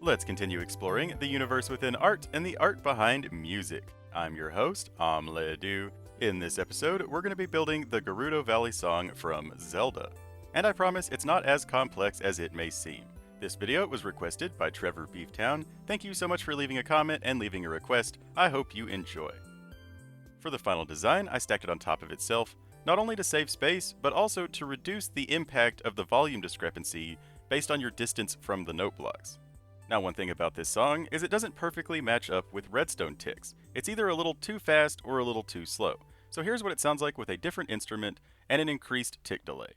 Let's continue exploring the universe within art and the art behind music. I'm your host, OmLedu. In this episode, we're going to be building the Gerudo Valley song from Zelda. And I promise it's not as complex as it may seem. This video was requested by Trevor Beeftown. Thank you so much for leaving a comment and leaving a request. I hope you enjoy. For the final design, I stacked it on top of itself, not only to save space, but also to reduce the impact of the volume discrepancy based on your distance from the note blocks. Now, one thing about this song is it doesn't perfectly match up with redstone ticks. It's either a little too fast or a little too slow. So here's what it sounds like with a different instrument and an increased tick delay.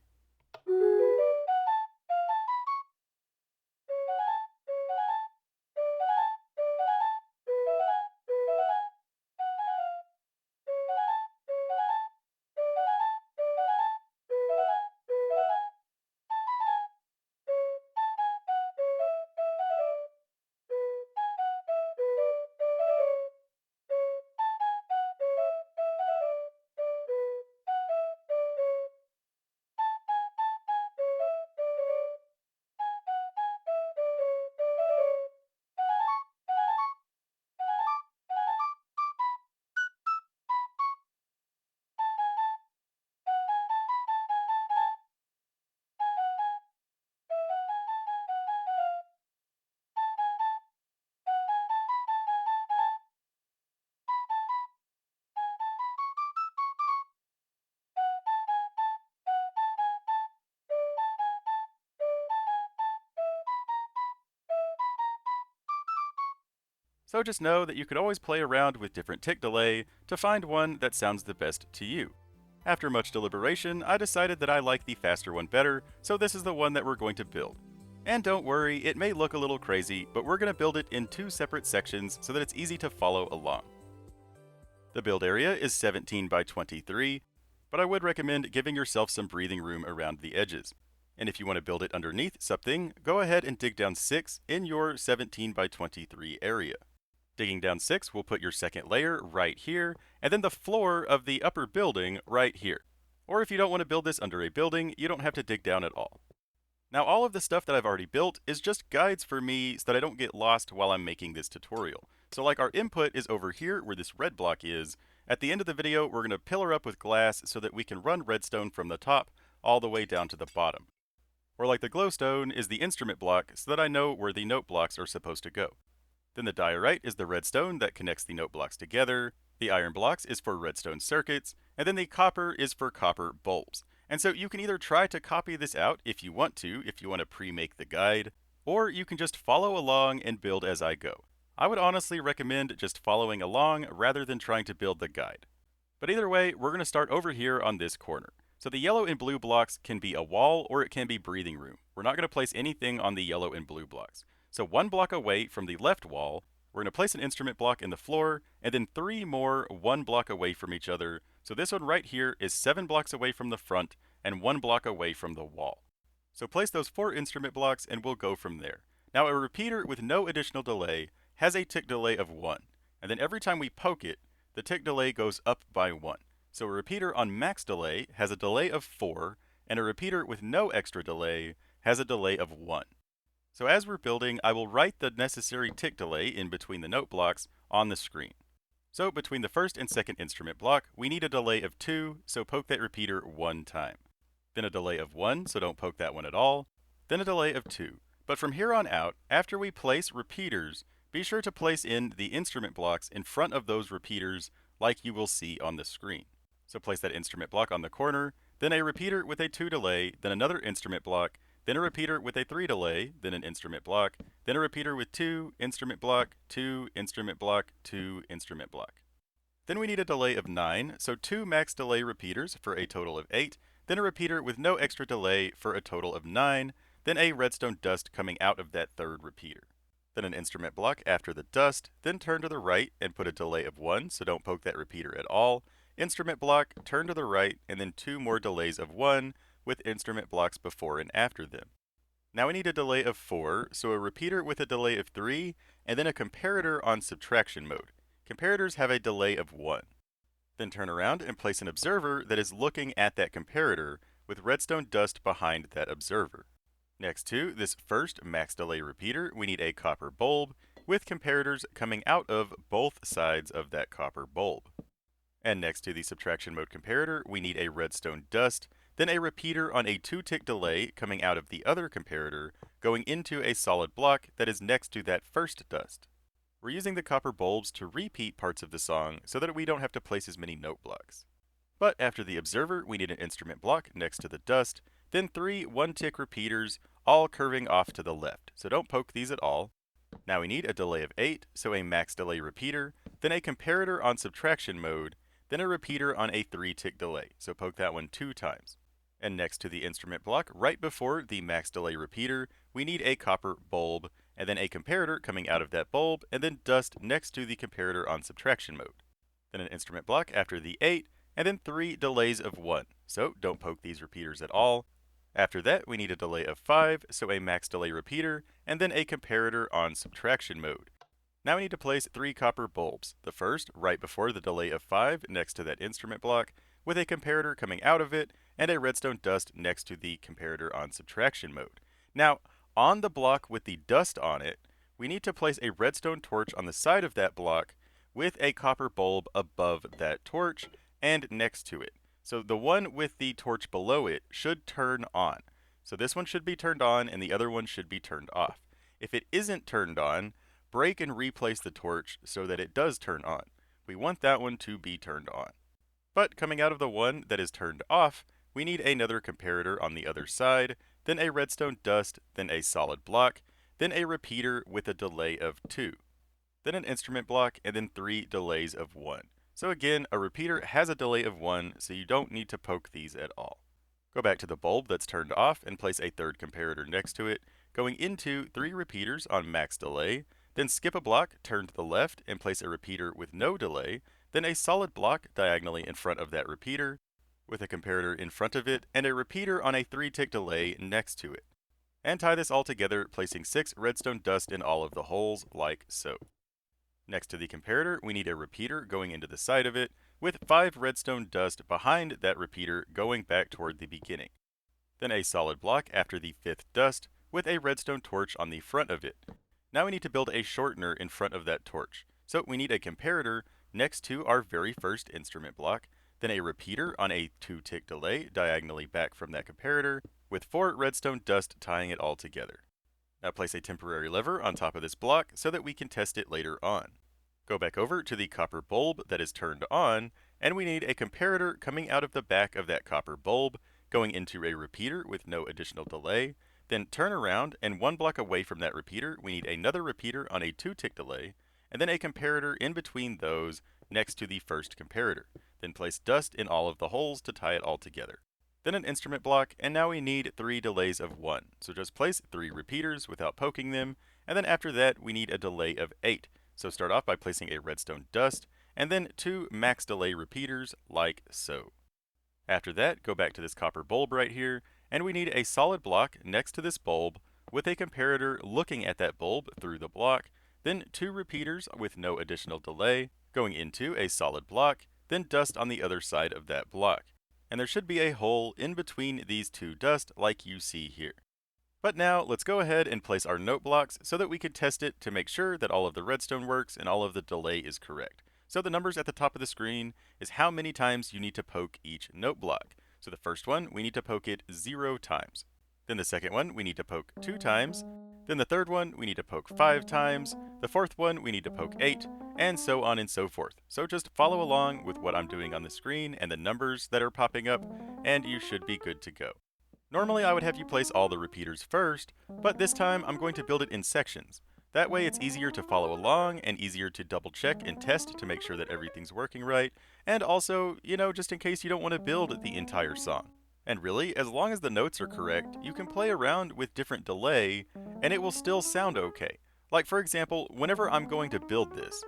So just know that you could always play around with different tick delay to find one that sounds the best to you. After much deliberation, I decided that I like the faster one better, so this is the one that we're going to build. And don't worry, it may look a little crazy, but we're going to build it in two separate sections so that it's easy to follow along. The build area is 17 by 23, but I would recommend giving yourself some breathing room around the edges. And if you want to build it underneath something, go ahead and dig down 6 in your 17 by 23 area. Digging down 6 will put your second layer right here, and then the floor of the upper building right here. Or if you don't want to build this under a building, you don't have to dig down at all. Now all of the stuff that I've already built is just guides for me so that I don't get lost while I'm making this tutorial. So like our input is over here where this red block is. At the end of the video, we're going to pillar up with glass so that we can run redstone from the top all the way down to the bottom. Or like the glowstone is the instrument block so that I know where the note blocks are supposed to go. Then the diorite is the redstone that connects the note blocks together, the iron blocks is for redstone circuits, and then the copper is for copper bulbs. And so you can either try to copy this out if you want to pre-make the guide, or you can just follow along and build as I go. I would honestly recommend just following along rather than trying to build the guide. But either way, we're going to start over here on this corner. So the yellow and blue blocks can be a wall or it can be breathing room. We're not going to place anything on the yellow and blue blocks. So one block away from the left wall, we're going to place an instrument block in the floor, and then 3 more 1 block away from each other. So this one right here is 7 blocks away from the front and 1 block away from the wall. So place those 4 instrument blocks and we'll go from there. Now a repeater with no additional delay has a tick delay of 1. And then every time we poke it, the tick delay goes up by 1. So a repeater on max delay has a delay of 4, and a repeater with no extra delay has a delay of 1. So as we're building, I will write the necessary tick delay in between the note blocks on the screen. So between the first and second instrument block, we need a delay of 2, so poke that repeater 1 time. Then a delay of 1, so don't poke that one at all. Then a delay of 2. But from here on out, after we place repeaters, be sure to place in the instrument blocks in front of those repeaters like you will see on the screen. So place that instrument block on the corner, then a repeater with a 2 delay, then another instrument block, then a repeater with a 3 delay, then an instrument block, then a repeater with 2, instrument block, 2, instrument block, 2, instrument block. Then we need a delay of 9, so 2 max delay repeaters for a total of 8, then a repeater with no extra delay for a total of 9, then a redstone dust coming out of that third repeater. Then an instrument block after the dust, then turn to the right and put a delay of 1, so don't poke that repeater at all, instrument block, turn to the right, and then 2 more delays of 1, with instrument blocks before and after them. Now we need a delay of 4, so a repeater with a delay of 3, and then a comparator on subtraction mode. Comparators have a delay of 1. Then turn around and place an observer that is looking at that comparator with redstone dust behind that observer. Next to this first max delay repeater, we need a copper bulb with comparators coming out of both sides of that copper bulb. And next to the subtraction mode comparator, we need a redstone dust, then a repeater on a 2-tick delay coming out of the other comparator, going into a solid block that is next to that first dust. We're using the copper bulbs to repeat parts of the song so that we don't have to place as many note blocks. But after the observer, we need an instrument block next to the dust, then 3 1-tick repeaters, all curving off to the left, so don't poke these at all. Now we need a delay of 8, so a max delay repeater, then a comparator on subtraction mode, then a repeater on a 3-tick delay, so poke that one 2 times. And next to the instrument block, right before the max delay repeater, we need a copper bulb, and then a comparator coming out of that bulb, and then dust next to the comparator on subtraction mode. Then an instrument block after the 8, and then 3 delays of 1, so don't poke these repeaters at all. After that, we need a delay of 5, so a max delay repeater, and then a comparator on subtraction mode. Now we need to place 3 copper bulbs, the first right before the delay of 5 next to that instrument block, with a comparator coming out of it, and a redstone dust next to the comparator on subtraction mode. Now, on the block with the dust on it, we need to place a redstone torch on the side of that block with a copper bulb above that torch and next to it. So the one with the torch below it should turn on. So this one should be turned on and the other one should be turned off. If it isn't turned on, break and replace the torch so that it does turn on. We want that one to be turned on. But coming out of the one that is turned off, we need another comparator on the other side, then a redstone dust, then a solid block, then a repeater with a delay of 2, then an instrument block, and then 3 delays of 1. So again, a repeater has a delay of 1, so you don't need to poke these at all. Go back to the bulb that's turned off and place a third comparator next to it, going into 3 repeaters on max delay, then skip a block, turn to the left, and place a repeater with no delay, then a solid block diagonally in front of that repeater, with a comparator in front of it, and a repeater on a 3-tick delay next to it. And tie this all together, placing 6 redstone dust in all of the holes, like so. Next to the comparator, we need a repeater going into the side of it, with 5 redstone dust behind that repeater going back toward the beginning. Then a solid block after the 5th dust, with a redstone torch on the front of it. Now we need to build a shortener in front of that torch. So we need a comparator next to our very first instrument block, then a repeater on a 2-tick delay diagonally back from that comparator, with 4 redstone dust tying it all together. Now place a temporary lever on top of this block so that we can test it later on. Go back over to the copper bulb that is turned on, and we need a comparator coming out of the back of that copper bulb, going into a repeater with no additional delay, then turn around, and 1 block away from that repeater, we need another repeater on a 2-tick delay, and then a comparator in between those next to the first comparator. Then place dust in all of the holes to tie it all together. Then an instrument block, and now we need 3 delays of 1. So just place 3 repeaters without poking them, and then after that we need a delay of 8. So start off by placing a redstone dust, and then 2 max delay repeaters like so. After that, go back to this copper bulb right here, and we need a solid block next to this bulb with a comparator looking at that bulb through the block, then 2 repeaters with no additional delay, going into a solid block, then dust on the other side of that block. And there should be a hole in between these 2 dust like you see here. But now let's go ahead and place our note blocks so that we can test it to make sure that all of the redstone works and all of the delay is correct. So the numbers at the top of the screen is how many times you need to poke each note block. So the first one, we need to poke it 0 times. Then the second one, we need to poke 2 times. Then the third one, we need to poke 5 times. The fourth one, we need to poke 8, and so on and so forth. So just follow along with what I'm doing on the screen and the numbers that are popping up, and you should be good to go. Normally I would have you place all the repeaters first, but this time I'm going to build it in sections. That way it's easier to follow along and easier to double check and test to make sure that everything's working right, and also, just in case you don't want to build the entire song. And really, as long as the notes are correct, you can play around with different delay, and it will still sound okay. Like for example, whenever I'm going to build this,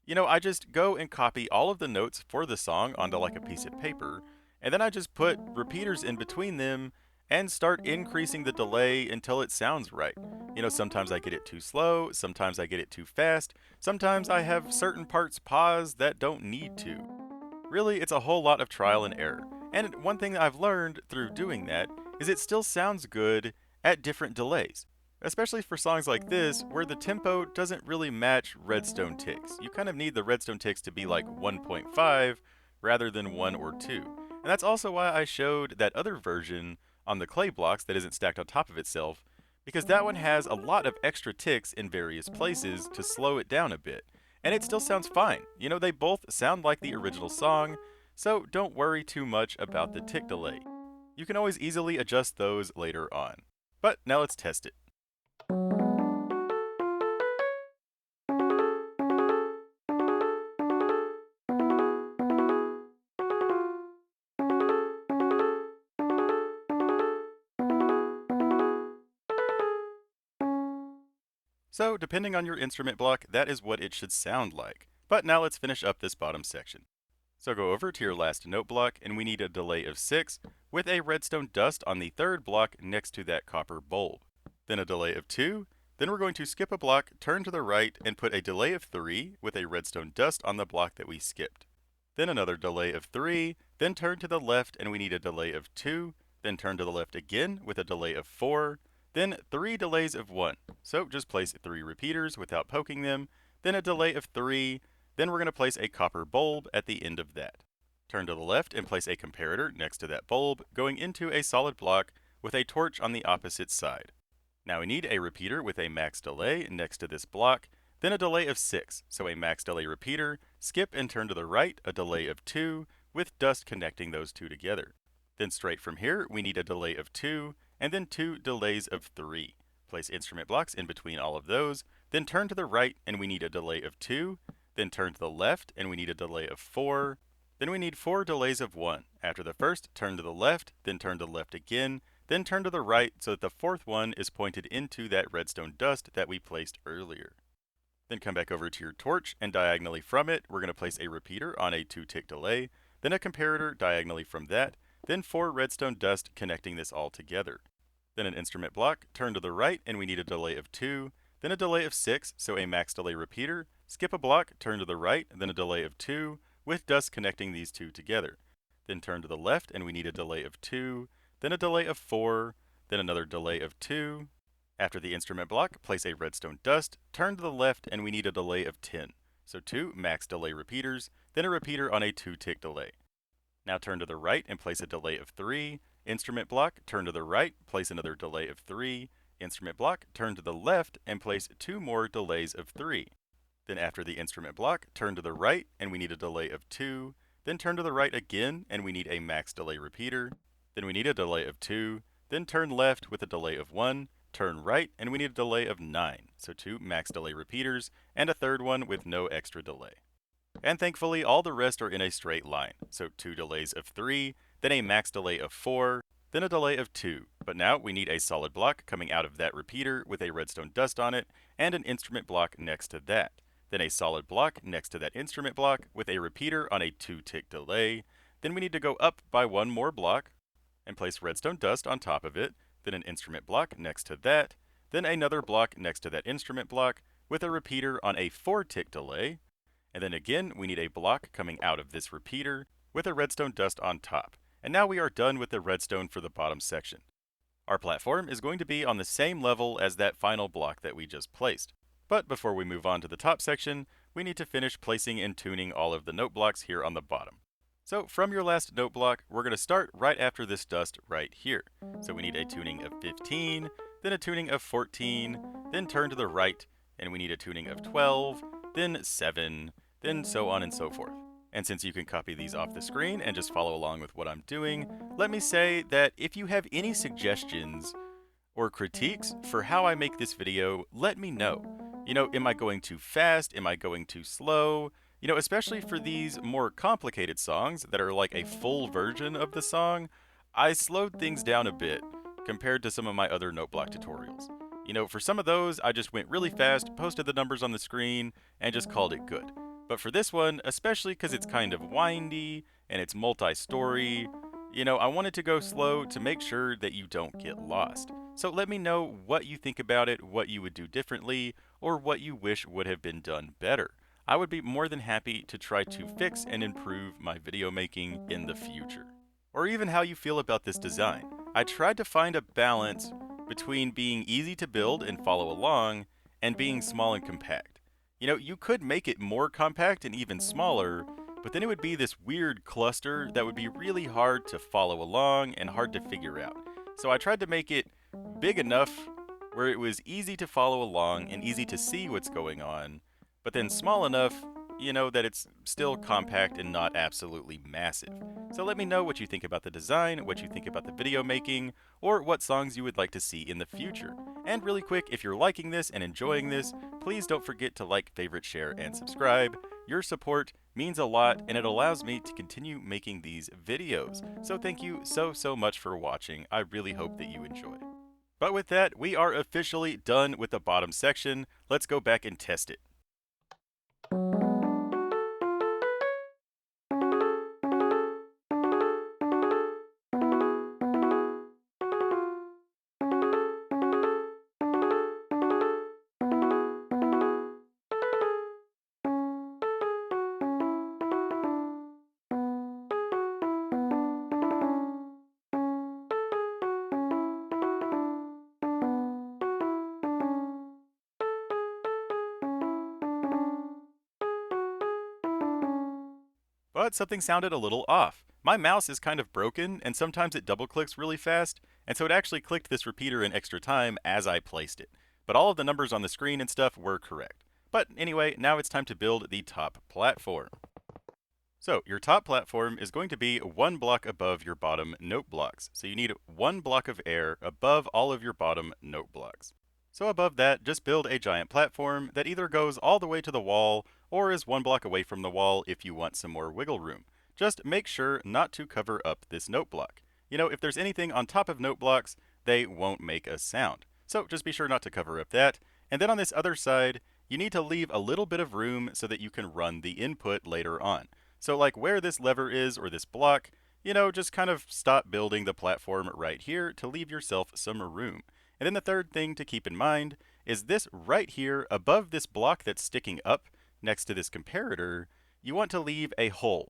I just go and copy all of the notes for the song onto like a piece of paper, and then I just put repeaters in between them and start increasing the delay until it sounds right. Sometimes I get it too slow, sometimes I get it too fast, sometimes I have certain parts paused that don't need to. Really, it's a whole lot of trial and error. And one thing that I've learned through doing that is it still sounds good at different delays. Especially for songs like this, where the tempo doesn't really match redstone ticks. You kind of need the redstone ticks to be like 1.5 rather than 1 or 2. And that's also why I showed that other version on the clay blocks that isn't stacked on top of itself, because that one has a lot of extra ticks in various places to slow it down a bit. And it still sounds fine. You know, they both sound like the original song, so don't worry too much about the tick delay. You can always easily adjust those later on. But now let's test it. So, depending on your instrument block, that is what it should sound like. But now let's finish up this bottom section. So go over to your last note block, and we need a delay of 6 with a redstone dust on the third block next to that copper bulb. Then a delay of 2, then we're going to skip a block, turn to the right, and put a delay of 3 with a redstone dust on the block that we skipped. Then another delay of 3, then turn to the left, and we need a delay of 2, then turn to the left again with a delay of 4, then 3 delays of 1. So just place 3 repeaters without poking them, then a delay of 3, then we're going to place a copper bulb at the end of that. Turn to the left and place a comparator next to that bulb, going into a solid block with a torch on the opposite side. Now we need a repeater with a max delay next to this block, then a delay of 6, so a max delay repeater, skip and turn to the right, a delay of 2, with dust connecting those two together. Then straight from here, we need a delay of 2, and then 2 delays of 3. Place instrument blocks in between all of those, then turn to the right and we need a delay of 2, then turn to the left and we need a delay of 4, then we need 4 delays of 1. After the first, turn to the left, then turn to the left again, then turn to the right so that the fourth one is pointed into that redstone dust that we placed earlier. Then come back over to your torch, and diagonally from it, we're going to place a repeater on a 2-tick delay, then a comparator diagonally from that, then 4 redstone dust connecting this all together. Then an instrument block, turn to the right, and we need a delay of 2, then a delay of 6, so a max delay repeater, skip a block, turn to the right, then a delay of 2, with dust connecting these two together. Then turn to the left, and we need a delay of 2, then a delay of 4, then another delay of 2. After the instrument block, place a redstone dust, turn to the left, and we need a delay of 10. So 2 max delay repeaters, then a repeater on a 2-tick delay. Now turn to the right and place a delay of 3, instrument block, turn to the right, place another delay of 3, instrument block, turn to the left, and place 2 more delays of 3. Then after the instrument block, turn to the right, and we need a delay of 2, then turn to the right again, and we need a max delay repeater, then we need a delay of 2, then turn left with a delay of 1, turn right, and we need a delay of 9, so 2 max delay repeaters, and a third one with no extra delay. And thankfully, all the rest are in a straight line, so 2 delays of 3, then a max delay of 4, then a delay of 2. But now we need a solid block coming out of that repeater with a redstone dust on it, and an instrument block next to that. Then a solid block next to that instrument block with a repeater on a 2-tick delay. Then we need to go up by 1 more block and place redstone dust on top of it, then an instrument block next to that, then another block next to that instrument block with a repeater on a 4-tick delay, and then again we need a block coming out of this repeater with a redstone dust on top. And now we are done with the redstone for the bottom section. Our platform is going to be on the same level as that final block that we just placed. But before we move on to the top section, we need to finish placing and tuning all of the note blocks here on the bottom. So from your last note block, we're going to start right after this dust right here. So we need a tuning of 15, then a tuning of 14, then turn to the right, and we need a tuning of 12, then 7, then so on and so forth. And since you can copy these off the screen and just follow along with what I'm doing, let me say that if you have any suggestions or critiques for how I make this video, let me know. You know, am I going too fast? Am I going too slow? You know, especially for these more complicated songs that are like a full version of the song, I slowed things down a bit compared to some of my other note block tutorials. You know, for some of those, I just went really fast, posted the numbers on the screen, and just called it good. But for this one, especially because it's kind of windy and it's multi-story, you know, I wanted to go slow to make sure that you don't get lost. So let me know what you think about it, what you would do differently, or what you wish would have been done better. I would be more than happy to try to fix and improve my video making in the future. Or even how you feel about this design. I tried to find a balance between being easy to build and follow along and being small and compact. You could make it more compact and even smaller, but then it would be this weird cluster that would be really hard to follow along and hard to figure out. So I tried to make it big enough where it was easy to follow along and easy to see what's going on, but then small enough, that it's still compact and not absolutely massive. So let me know what you think about the design, what you think about the video making, or what songs you would like to see in the future. And really quick, if you're liking this and enjoying this, please don't forget to like, favorite, share, and subscribe. Your support means a lot and it allows me to continue making these videos. So thank you so much for watching. I really hope that you enjoy. But with that, we are officially done with the bottom section. Let's go back and test it. But something sounded a little off. My mouse is kind of broken, and sometimes it double clicks really fast, and so it actually clicked this repeater in extra time as I placed it. But all of the numbers on the screen and stuff were correct. But anyway, now it's time to build the top platform. So your top platform is going to be one block above your bottom note blocks. So you need one block of air above all of your bottom note blocks. So above that, just build a giant platform that either goes all the way to the wall or is one block away from the wall if you want some more wiggle room. Just make sure not to cover up this note block. If there's anything on top of note blocks, they won't make a sound. So just be sure not to cover up that. And then on this other side, you need to leave a little bit of room so that you can run the input later on. So like where this lever is or this block, just kind of stop building the platform right here to leave yourself some room. And then the third thing to keep in mind is this right here above this block that's sticking up next to this comparator, you want to leave a hole.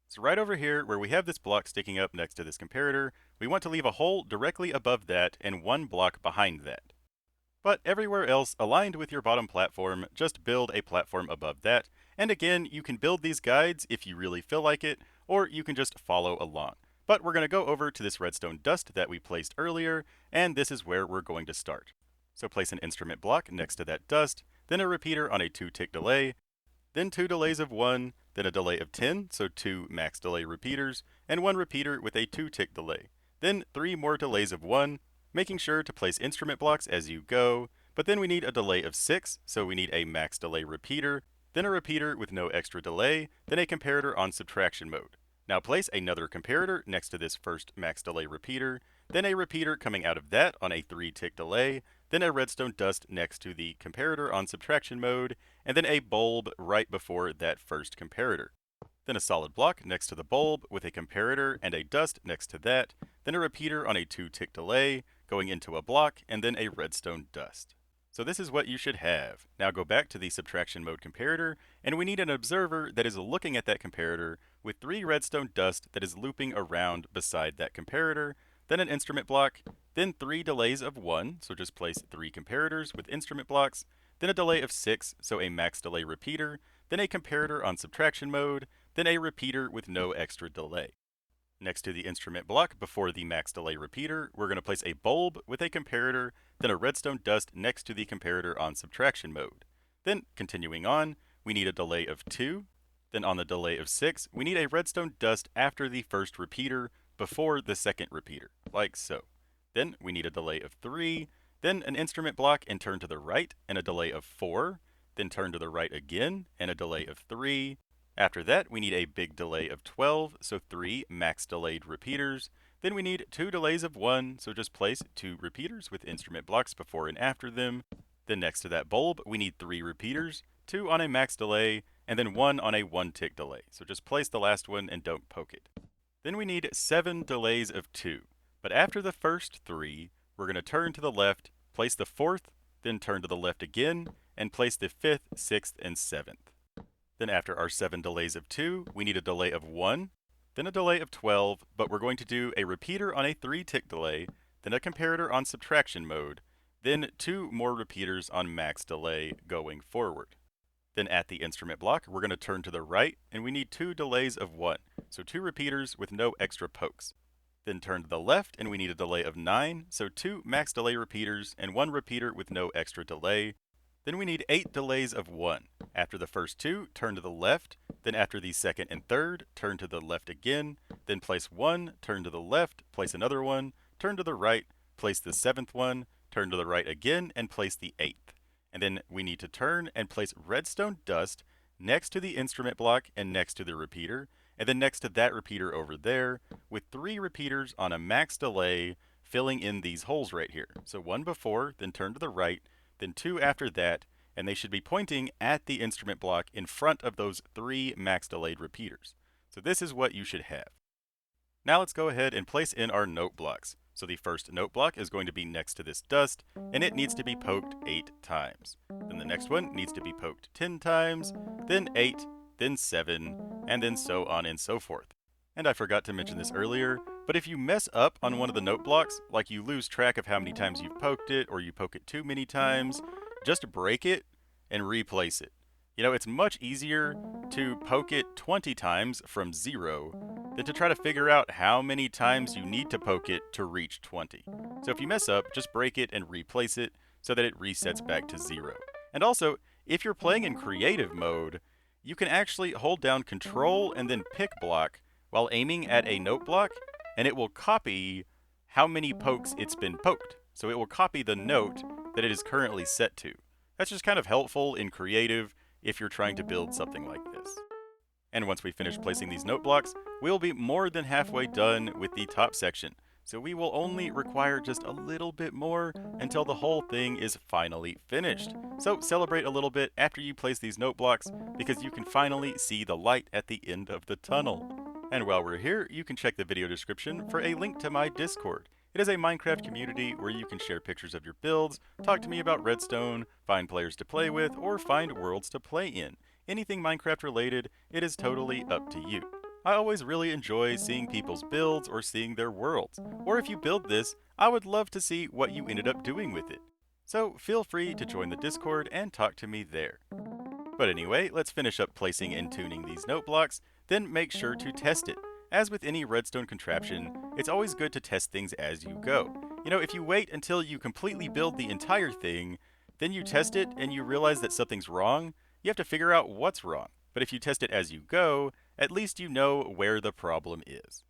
So right over here where we have this block sticking up next to this comparator, we want to leave a hole directly above that and one block behind that. But everywhere else aligned with your bottom platform, just build a platform above that. And again, you can build these guides if you really feel like it, or you can just follow along. But we're going to go over to this redstone dust that we placed earlier, and this is where we're going to start. So place an instrument block next to that dust, then a repeater on a 2-tick delay, then 2 delays of 1, then a delay of 10, so 2 max delay repeaters, and 1 repeater with a 2-tick delay. Then 3 more delays of 1, making sure to place instrument blocks as you go, but then we need a delay of 6, so we need a max delay repeater, then a repeater with no extra delay, then a comparator on subtraction mode. Now place another comparator next to this first max delay repeater, then a repeater coming out of that on a 3-tick delay, then a redstone dust next to the comparator on subtraction mode, and then a bulb right before that first comparator. Then a solid block next to the bulb with a comparator and a dust next to that, then a repeater on a 2-tick delay, going into a block, and then a redstone dust. So this is what you should have. Now go back to the subtraction mode comparator, and we need an observer that is looking at that comparator with 3 redstone dust that is looping around beside that comparator, then an instrument block, then 3 delays of 1, so just place 3 comparators with instrument blocks, then a delay of 6, so a max delay repeater, then a comparator on subtraction mode, then a repeater with no extra delay. Next to the instrument block before the max delay repeater, we're going to place a bulb with a comparator, then a redstone dust next to the comparator on subtraction mode. Then, continuing on, we need a delay of 2. Then on the delay of 6, we need a redstone dust after the first repeater before the second repeater, like so. Then we need a delay of 3, then an instrument block and turn to the right, and a delay of 4, then turn to the right again, and a delay of 3. After that, we need a big delay of 12, so 3 max delayed repeaters. Then we need 2 delays of 1, so just place 2 repeaters with instrument blocks before and after them. Then next to that bulb, we need 3 repeaters, 2 on a max delay, and then 1 on a 1-tick delay. So just place the last one and don't poke it. Then we need 7 delays of 2. But after the first 3, we're going to turn to the left, place the 4th, then turn to the left again, and place the 5th, 6th, and 7th. Then after our 7 delays of 2, we need a delay of 1, then a delay of 12, but we're going to do a repeater on a 3-tick delay, then a comparator on subtraction mode, then 2 more repeaters on max delay going forward. Then at the instrument block, we're going to turn to the right, and we need 2 delays of 1, so 2 repeaters with no extra pokes. Then turn to the left, and we need a delay of 9, so 2 max delay repeaters and 1 repeater with no extra delay. Then we need 8 delays of 1. After the first 2, turn to the left, then after the second and third, turn to the left again, then place 1, turn to the left, place another one, turn to the right, place the 7th one, turn to the right again, and place the 8th. And then we need to turn and place redstone dust next to the instrument block and next to the repeater, and then next to that repeater over there, with 3 repeaters on a max delay filling in these holes right here. So 1 before, then turn to the right, then 2 after that, and they should be pointing at the instrument block in front of those 3 max delayed repeaters. So this is what you should have. Now let's go ahead and place in our note blocks. So the first note block is going to be next to this dust, and it needs to be poked 8 times. Then the next one needs to be poked 10 times, then 8, then 7, and then so on and so forth. And I forgot to mention this earlier, but if you mess up on one of the note blocks, like you lose track of how many times you've poked it, or you poke it too many times, just break it and replace it. You know, it's much easier to poke it 20 times from 0 than to try to figure out how many times you need to poke it to reach 20. So if you mess up, just break it and replace it so that it resets back to 0. And also, if you're playing in creative mode, you can actually hold down Control and then pick block while aiming at a note block, and it will copy how many pokes it's been poked. So it will copy the note that it is currently set to. That's just kind of helpful in creative if you're trying to build something like this. And once we finish placing these note blocks, we'll be more than halfway done with the top section. So we will only require just a little bit more until the whole thing is finally finished. So celebrate a little bit after you place these note blocks, because you can finally see the light at the end of the tunnel. And while we're here, you can check the video description for a link to my Discord. It is a Minecraft community where you can share pictures of your builds, talk to me about redstone, find players to play with, or find worlds to play in. Anything Minecraft related, it is totally up to you. I always really enjoy seeing people's builds or seeing their worlds. Or if you build this, I would love to see what you ended up doing with it. So feel free to join the Discord and talk to me there. But anyway, let's finish up placing and tuning these note blocks, then make sure to test it. As with any redstone contraption, it's always good to test things as you go. You know, if you wait until you completely build the entire thing, then you test it and you realize that something's wrong, you have to figure out what's wrong. But if you test it as you go, at least you know where the problem is.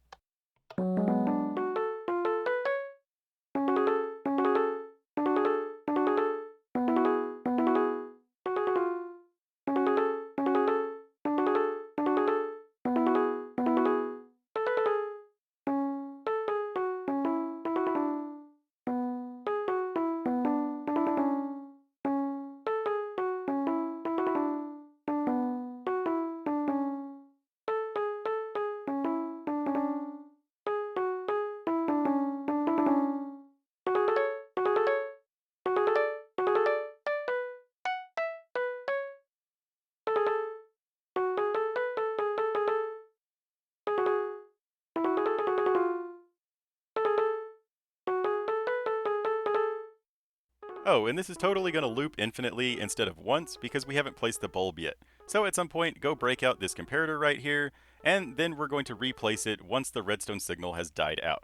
Oh, and this is totally going to loop infinitely instead of once because we haven't placed the bulb yet. So at some point, go break out this comparator right here, and then we're going to replace it once the redstone signal has died out.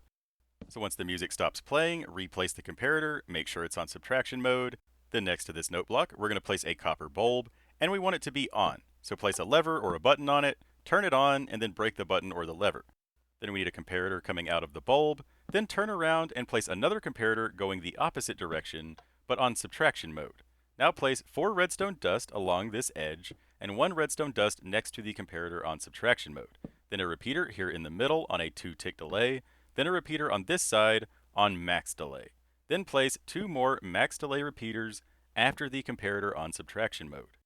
So once the music stops playing, replace the comparator, make sure it's on subtraction mode. Then next to this note block, we're going to place a copper bulb, and we want it to be on. So place a lever or a button on it, turn it on, and then break the button or the lever. Then we need a comparator coming out of the bulb, then turn around and place another comparator going the opposite direction, but on subtraction mode. Now place 4 redstone dust along this edge, and 1 redstone dust next to the comparator on subtraction mode. Then a repeater here in the middle on a 2-tick delay, then a repeater on this side on max delay. Then place 2 more max delay repeaters after the comparator on subtraction mode.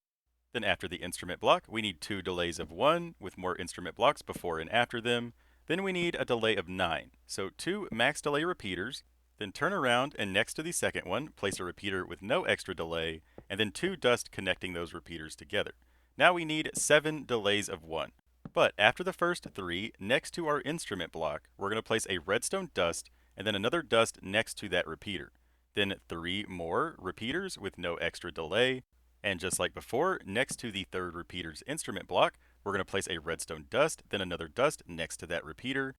Then after the instrument block, we need 2 delays of 1 with more instrument blocks before and after them. Then we need a delay of 9, so 2 max delay repeaters. Then turn around and next to the second one, place a repeater with no extra delay, and then 2 dust connecting those repeaters together. Now we need 7 delays of 1. But after the first 3, next to our instrument block, we're going to place a redstone dust and then another dust next to that repeater. Then 3 more repeaters with no extra delay. And just like before, next to the third repeater's instrument block, we're going to place a redstone dust, then another dust next to that repeater.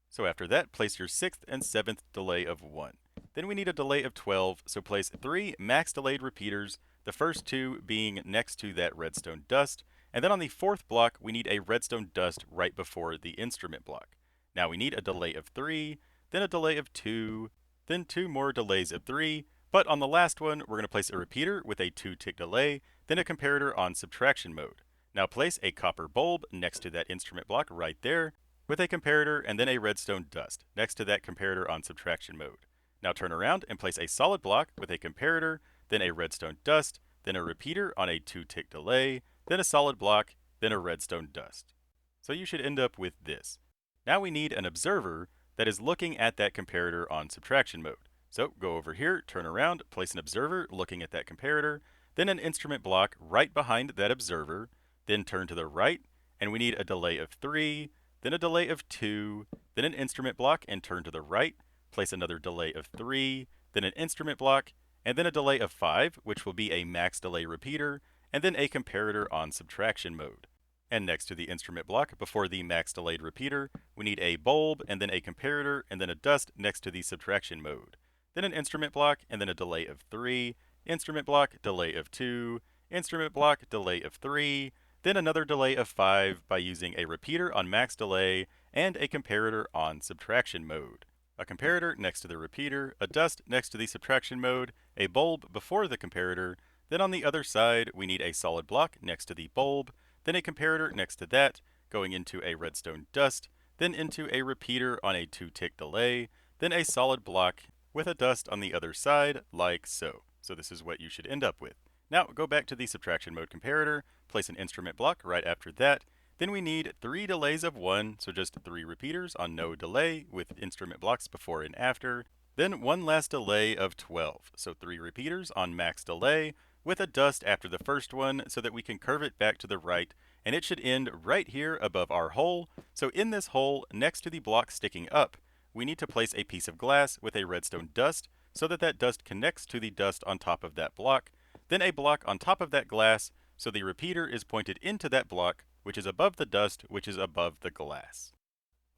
So after that, place your 6th and 7th delay of 1. Then we need a delay of 12, so place 3 max delayed repeaters, the first 2 being next to that redstone dust. And then on the 4th block, we need a redstone dust right before the instrument block. Now we need a delay of 3, then a delay of 2, then 2 more delays of 3, but on the last one, we're going to place a repeater with a 2-tick delay, then a comparator on subtraction mode. Now place a copper bulb next to that instrument block right there, with a comparator and then a redstone dust next to that comparator on subtraction mode. Now turn around and place a solid block with a comparator, then a redstone dust, then a repeater on a 2-tick delay, then a solid block, then a redstone dust. So you should end up with this. Now we need an observer that is looking at that comparator on subtraction mode. So go over here, turn around, place an observer looking at that comparator, then an instrument block right behind that observer, then turn to the right, and we need a delay of 3, then a delay of 2, then an instrument block and turn to the right, place another delay of 3, then an instrument block, and then a delay of 5, which will be a max delay repeater, and then a comparator on subtraction mode. And next to the instrument block, before the max delayed repeater, we need a bulb, and then a comparator, and then a dust next to the subtraction mode. Then an instrument block, and then a delay of 3, instrument block, delay of 2, instrument block, delay of 3, then another delay of 5 by using a repeater on max delay, and a comparator on subtraction mode. A comparator next to the repeater, a dust next to the subtraction mode, a bulb before the comparator, then on the other side we need a solid block next to the bulb, then a comparator next to that, going into a redstone dust, then into a repeater on a 2-tick delay, then a solid block with a dust on the other side, like so. So this is what you should end up with. Now go back to the subtraction mode comparator, place an instrument block right after that, then we need 3 delays of 1, so just 3 repeaters on no delay with instrument blocks before and after, then one last delay of 12, so 3 repeaters on max delay, with a dust after the first one so that we can curve it back to the right, and it should end right here above our hole. So in this hole, next to the block sticking up, we need to place a piece of glass with a redstone dust so that that dust connects to the dust on top of that block, then a block on top of that glass so the repeater is pointed into that block, which is above the dust, which is above the glass.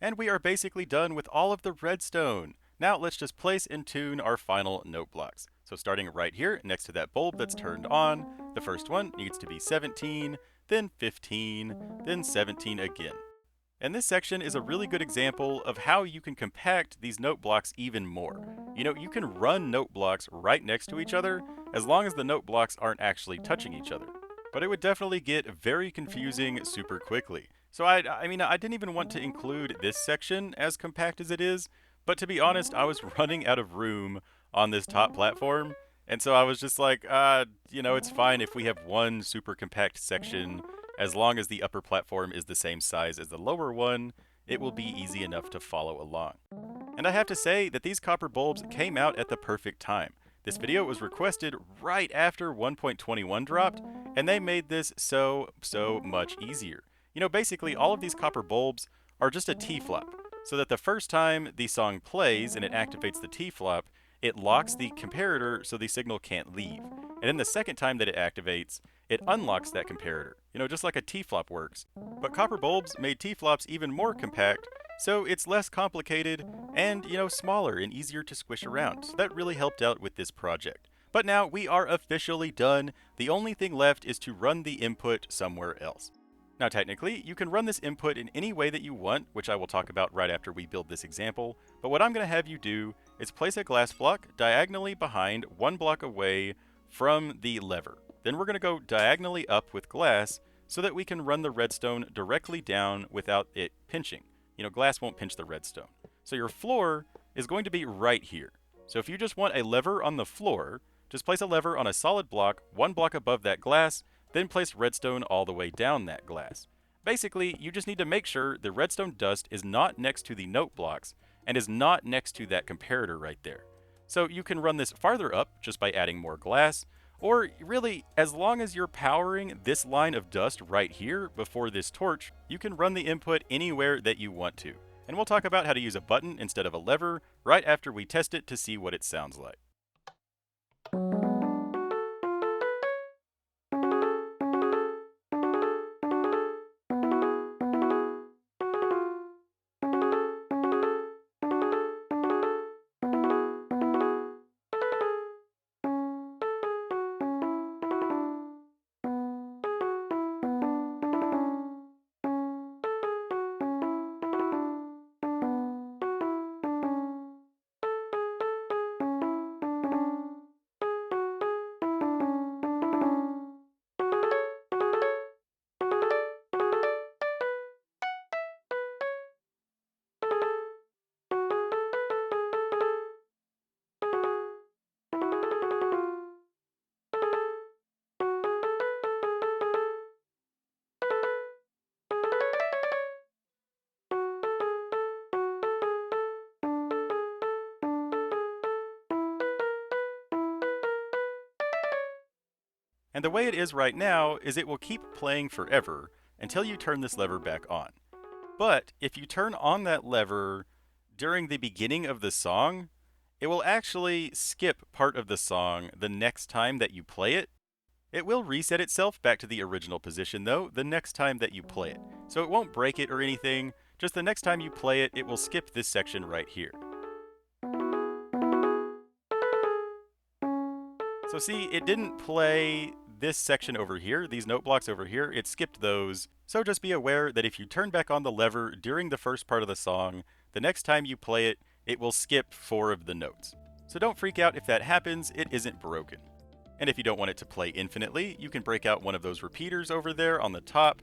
And we are basically done with all of the redstone. Now let's just place and tune our final note blocks. So starting right here next to that bulb that's turned on, the first one needs to be 17, then 15, then 17 again. And this section is a really good example of how you can compact these note blocks even more. You know, you can run note blocks right next to each other as long as the note blocks aren't actually touching each other. But it would definitely get very confusing super quickly. So I didn't even want to include this section as compact as it is, but to be honest, I was running out of room on this top platform, and so I was just like, it's fine if we have one super compact section. As long as the upper platform is the same size as the lower one, it will be easy enough to follow along. And I have to say that these copper bulbs came out at the perfect time. This video was requested right after 1.21 dropped, and they made this so much easier. You know, basically all of these copper bulbs are just a T-flop, so that the first time the song plays and it activates the T-flop, it locks the comparator so the signal can't leave. And then the second time that it activates, it unlocks that comparator, just like a T-flop works. But copper bulbs made T-flops even more compact, so it's less complicated and, smaller and easier to squish around. So that really helped out with this project. But now we are officially done. The only thing left is to run the input somewhere else. Now technically, you can run this input in any way that you want, which I will talk about right after we build this example, but what I'm going to have you do is place a glass block diagonally behind 1 block away from the lever. Then we're going to go diagonally up with glass so that we can run the redstone directly down without it pinching. Glass won't pinch the redstone. So your floor is going to be right here. So if you just want a lever on the floor, just place a lever on a solid block, 1 block above that glass, then place redstone all the way down that glass. Basically, you just need to make sure the redstone dust is not next to the note blocks and is not next to that comparator right there. So you can run this farther up just by adding more glass, or really, as long as you're powering this line of dust right here before this torch, you can run the input anywhere that you want to. And we'll talk about how to use a button instead of a lever right after we test it to see what it sounds like. And the way it is right now is it will keep playing forever until you turn this lever back on. But if you turn on that lever during the beginning of the song, it will actually skip part of the song the next time that you play it. It will reset itself back to the original position though the next time that you play it. So it won't break it or anything, just the next time you play it, it will skip this section right here. So see, it didn't play this section over here, these note blocks over here, it skipped those. So just be aware that if you turn back on the lever during the first part of the song, the next time you play it, it will skip 4 of the notes. So don't freak out if that happens, it isn't broken. And if you don't want it to play infinitely, you can break out one of those repeaters over there on the top.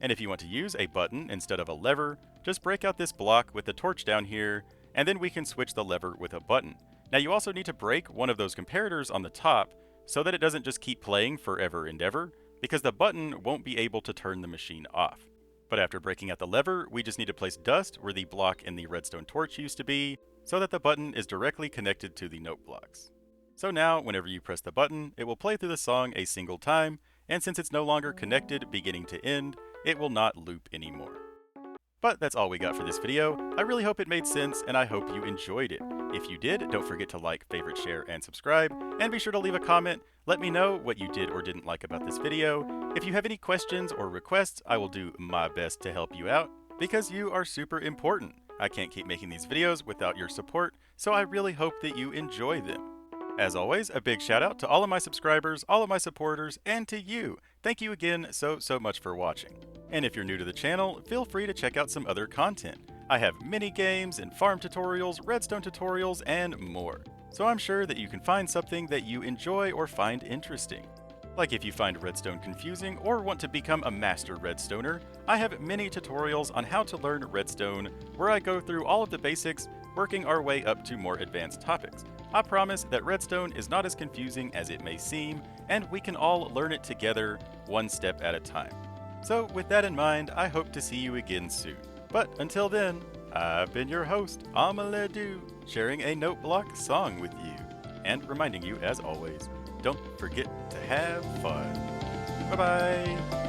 And if you want to use a button instead of a lever, just break out this block with the torch down here, and then we can switch the lever with a button. Now you also need to break one of those comparators on the top so that it doesn't just keep playing forever and ever, because the button won't be able to turn the machine off. But after breaking out the lever, we just need to place dust where the block in the redstone torch used to be, so that the button is directly connected to the note blocks. So now, whenever you press the button, it will play through the song a single time, and since it's no longer connected beginning to end, it will not loop anymore. But that's all we got for this video. I really hope it made sense, and I hope you enjoyed it. If you did, don't forget to like, favorite, share, and subscribe, and be sure to leave a comment. Let me know what you did or didn't like about this video. If you have any questions or requests, I will do my best to help you out, because you are super important. I can't keep making these videos without your support, so I really hope that you enjoy them. As always, a big shout out to all of my subscribers, all of my supporters, and to you. Thank you again so much for watching. And if you're new to the channel, feel free to check out some other content. I have mini games and farm tutorials, redstone tutorials, and more. So I'm sure that you can find something that you enjoy or find interesting. Like if you find redstone confusing or want to become a master redstoner, I have many tutorials on how to learn redstone where I go through all of the basics, working our way up to more advanced topics. I promise that redstone is not as confusing as it may seem, and we can all learn it together, one step at a time. So with that in mind, I hope to see you again soon. But until then, I've been your host, OmLedu, sharing a note block song with you, and reminding you, as always, don't forget to have fun. Bye-bye!